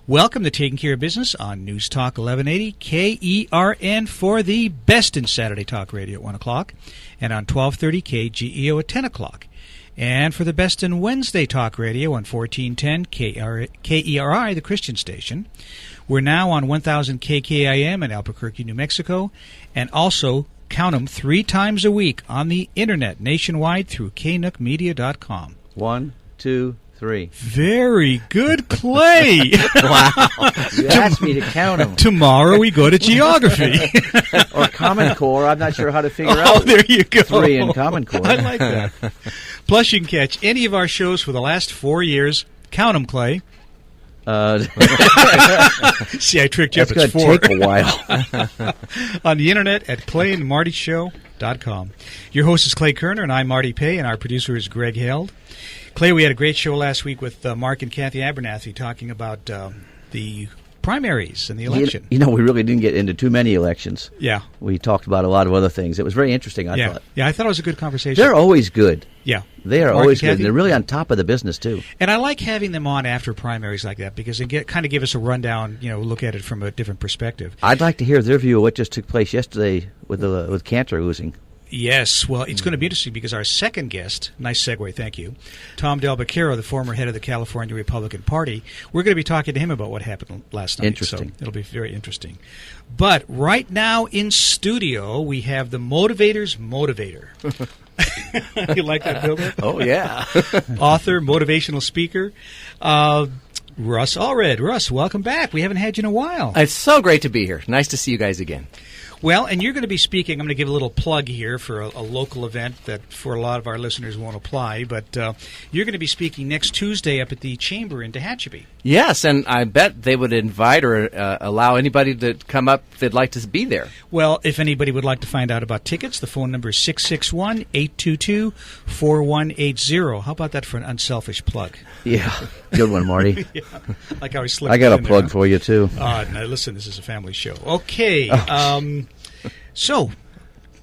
Welcome to Taking Care of Business on News Talk 1180 KERN for the best in Saturday Talk Radio at 1 o'clock and on 1230 KGEO at 10 o'clock. And for the best in Wednesday Talk Radio on 1410 KERI, the Christian station. We're now on 1000 KKIM in Albuquerque, New Mexico, and also, count them, 3 times a week on the Internet nationwide through knookmedia.com. 1, 2, 3. Very good, Clay. Wow. You asked me to count them. Tomorrow we go to geography. Or Common Core. I'm not sure how to figure out. Oh, there you go. 3 in Common Core. I like that. Plus, you can catch any of our shows for the last 4 years. Count them, Clay. See, I tricked you. That's going to take a while. On the Internet at ClayandMartyShow.com. Your host is Clay Koerner, and I'm Marty Pay, and our producer is Greg Held. Clay, we had a great show last week with Mark and Kathy Abernathy talking about the primaries and the election. We really didn't get into too many elections. Yeah. We talked about a lot of other things. It was very interesting, I thought. Yeah, I thought it was a good conversation. They're always good. Yeah. They are Mark always and good. Kathy? They're really on top of the business, too. And I like having them on after primaries like that because they kind of give us a rundown, look at it from a different perspective. I'd like to hear their view of what just took place yesterday with Cantor losing. Yes, well, it's going to be interesting because our second guest, nice segue, thank you, Tom Del Becerro, the former head of the California Republican Party, we're going to be talking to him about what happened last night. Interesting. So it'll be very interesting. But right now in studio, we have the Motivator's Motivator. You like that, Bill? Oh, yeah. Author, motivational speaker, Russ Allred. Russ, welcome back. We haven't had you in a while. It's so great to be here. Nice to see you guys again. Well, and you're going to be speaking. I'm going to give a little plug here for a local event that for a lot of our listeners won't apply, but you're going to be speaking next Tuesday up at the Chamber in Tehachapi. Yes, and I bet they would invite or allow anybody to come up if they'd like to be there. Well, if anybody would like to find out about tickets, the phone number is 661-822-4180. How about that for an unselfish plug? Yeah, good one, Marty. Yeah, like how he slipped I got a in plug there. for you, too. Now, listen, this is a family show. Okay, so,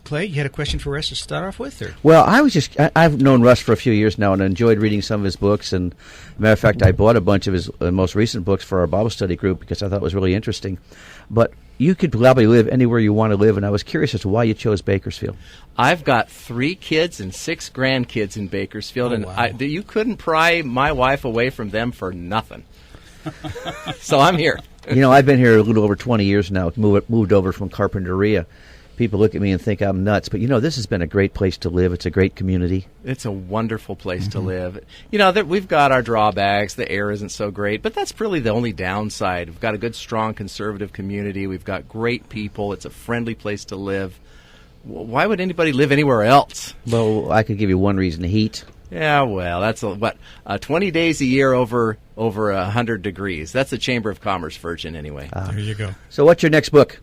Clay, you had a question for Russ to start off with? Or? Well, I've known Russ for a few years now and enjoyed reading some of his books. And, as a matter of fact, I bought a bunch of his most recent books for our Bible study group because I thought it was really interesting. But you could probably live anywhere you want to live, and I was curious as to why you chose Bakersfield. I've got 3 kids and 6 grandkids in Bakersfield, and wow. You couldn't pry my wife away from them for nothing. So I'm here. I've been here a little over 20 years now, moved over from Carpinteria. People look at me and think I'm nuts, but this has been a great place to live. It's a great community. It's a wonderful place to live. We've got our drawbacks. The air isn't so great, but that's really the only downside. We've got a good, strong, conservative community. We've got great people. It's a friendly place to live. Why would anybody live anywhere else? Well, I could give you one reason: heat. Yeah, well, that's 20 days a year over 100 degrees. That's the Chamber of Commerce version, anyway. There you go. So, what's your next book?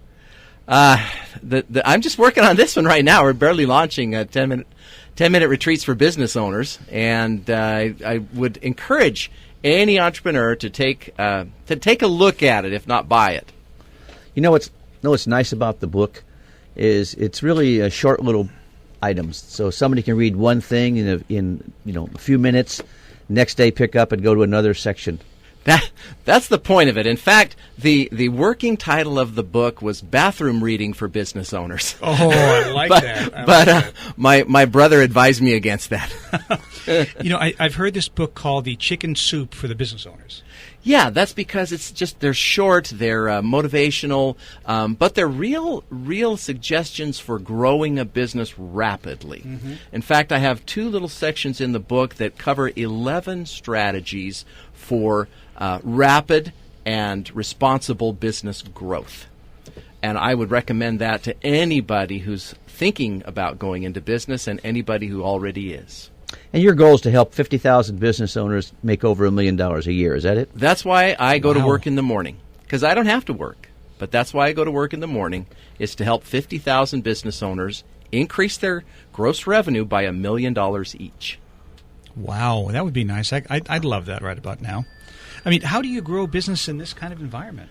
I'm just working on this one right now. We're barely launching 10-minute retreats for business owners, and I would encourage any entrepreneur to take a look at it, if not buy it. What's nice about the book is it's really a short little items. So somebody can read one thing in a few minutes, next day pick up and go to another section. That's the point of it. In fact, the working title of the book was Bathroom Reading for Business Owners. Oh, I like that. My brother advised me against that. I've heard this book called The Chicken Soup for the Business Owners. Yeah, that's because they're short, they're motivational, but they're real suggestions for growing a business rapidly. Mm-hmm. In fact, I have 2 little sections in the book that cover 11 strategies for rapid and responsible business growth. And I would recommend that to anybody who's thinking about going into business and anybody who already is. And your goal is to help 50,000 business owners make over $1 million a year. Is that it? That's why I go to work in the morning, because I don't have to work. But that's why I go to work in the morning, is to help 50,000 business owners increase their gross revenue by $1 million each. Wow, that would be nice. I'd love that right about now. I mean, how do you grow business in this kind of environment?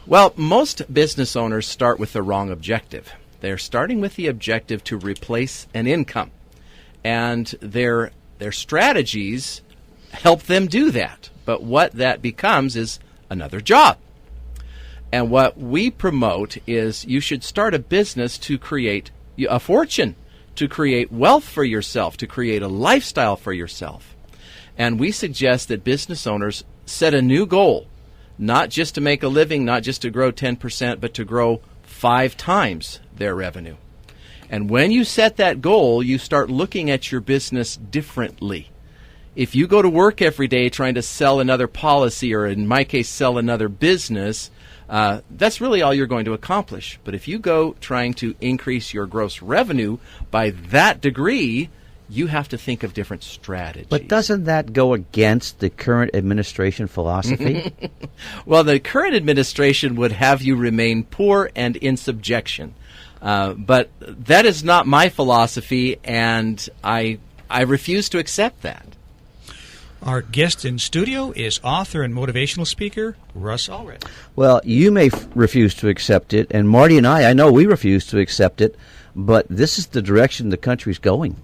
Well, most business owners start with the wrong objective. They're starting with the objective to replace an income. And their strategies help them do that. But what that becomes is another job. And what we promote is you should start a business to create a fortune, to create wealth for yourself, to create a lifestyle for yourself. And we suggest that business owners set a new goal, not just to make a living, not just to grow 10%, but to grow 5 times their revenue. And when you set that goal, you start looking at your business differently. If you go to work every day trying to sell another policy, or in my case, sell another business, that's really all you're going to accomplish. But if you go trying to increase your gross revenue by that degree, you have to think of different strategies. But doesn't that go against the current administration philosophy? Well, the current administration would have you remain poor and in subjection. But that is not my philosophy, and I refuse to accept that. Our guest in studio is author and motivational speaker, Russ Allred. Well, you may refuse to accept it, and Marty and I know we refuse to accept it, but this is the direction the country's going.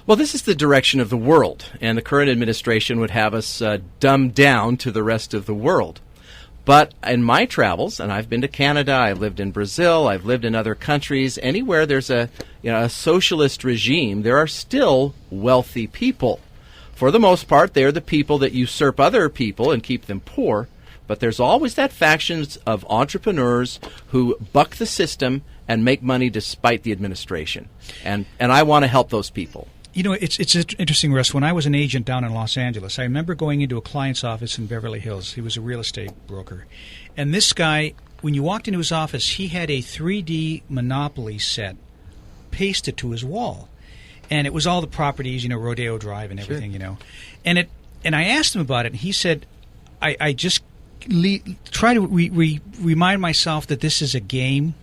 Well, this is the direction of the world, and the current administration would have us dumbed down to the rest of the world. But in my travels, and I've been to Canada, I've lived in Brazil, I've lived in other countries, anywhere there's a socialist regime, there are still wealthy people. For the most part, they're the people that usurp other people and keep them poor. But there's always that faction of entrepreneurs who buck the system and make money despite the administration. And I want to help those people. You know, it's interesting, Russ. When I was an agent down in Los Angeles, I remember going into a client's office in Beverly Hills. He was a real estate broker. And this guy, when you walked into his office, he had a 3D Monopoly set pasted to his wall. And it was all the properties, Rodeo Drive and everything, Sure. And I asked him about it, and he said, I just try to remind myself that this is a game,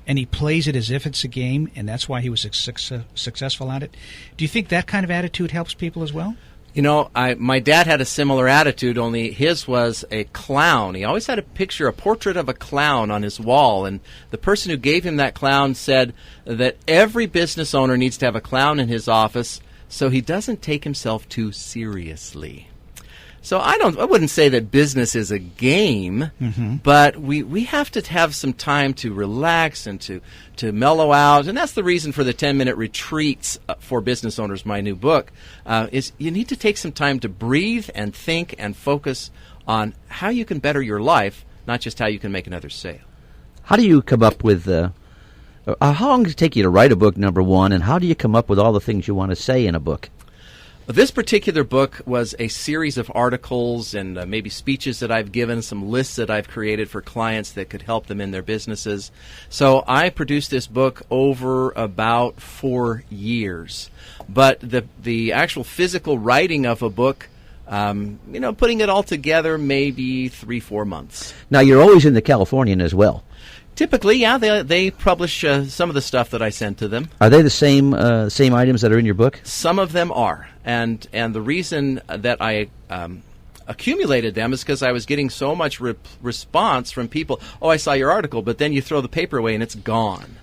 and he plays it as if it's a game, and that's why he was successful at it. Do you think that kind of attitude helps people as well? My dad had a similar attitude, only his was a clown. He always had a portrait of a clown on his wall, and the person who gave him that clown said that every business owner needs to have a clown in his office so he doesn't take himself too seriously. So I wouldn't say that business is a game, but we have to have some time to relax and to mellow out, and that's the reason for the 10-minute retreats for business owners. My new book is you need to take some time to breathe and think and focus on how you can better your life, not just how you can make another sale. How do you come up with how long does it take you to write a book, number one, and how do you come up with all the things you want to say in a book? This particular book was a series of articles and maybe speeches that I've given, some lists that I've created for clients that could help them in their businesses. So I produced this book over about 4 years. But the actual physical writing of a book, putting it all together, maybe 3-4 months. Now, you're always in the Californian as well. Typically, yeah, they publish some of the stuff that I send to them. Are they the same items that are in your book? Some of them are, and the reason that I accumulated them is because I was getting so much response from people. Oh, I saw your article, but then you throw the paper away and it's gone.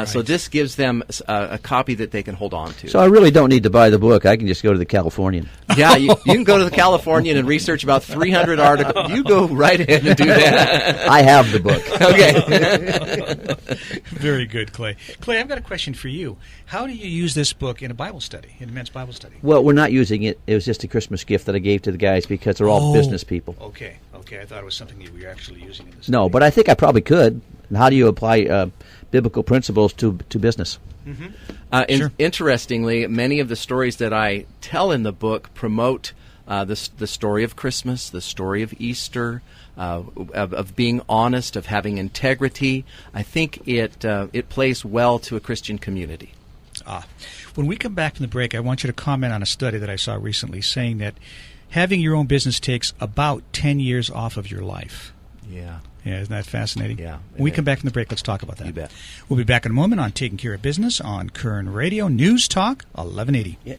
So this gives them a copy that they can hold on to. So I really don't need to buy the book. I can just go to the Californian. Yeah, you can go to the Californian and research about 300 articles. You go right ahead and do that. I have the book. Okay. Very good, Clay. Clay, I've got a question for you. How do you use this book in a Bible study, in a men's Bible study? Well, we're not using it. It was just a Christmas gift that I gave to the guys because they're all business people. Okay. I thought it was something you were actually using in this. No, but I think I probably could. How do you apply biblical principles to business? Sure. Interestingly, many of the stories that I tell in the book promote the story of Christmas, the story of Easter, of being honest, of having integrity. I think it plays well to a Christian community. When we come back from the break, I want you to comment on a study that I saw recently saying that having your own business takes about 10 years off of your life. Yeah. Yeah, isn't that fascinating? Yeah. When we come back from the break, let's talk about that. You bet. We'll be back in a moment on Taking Care of Business on Koerner Radio, News Talk 1180. Yeah.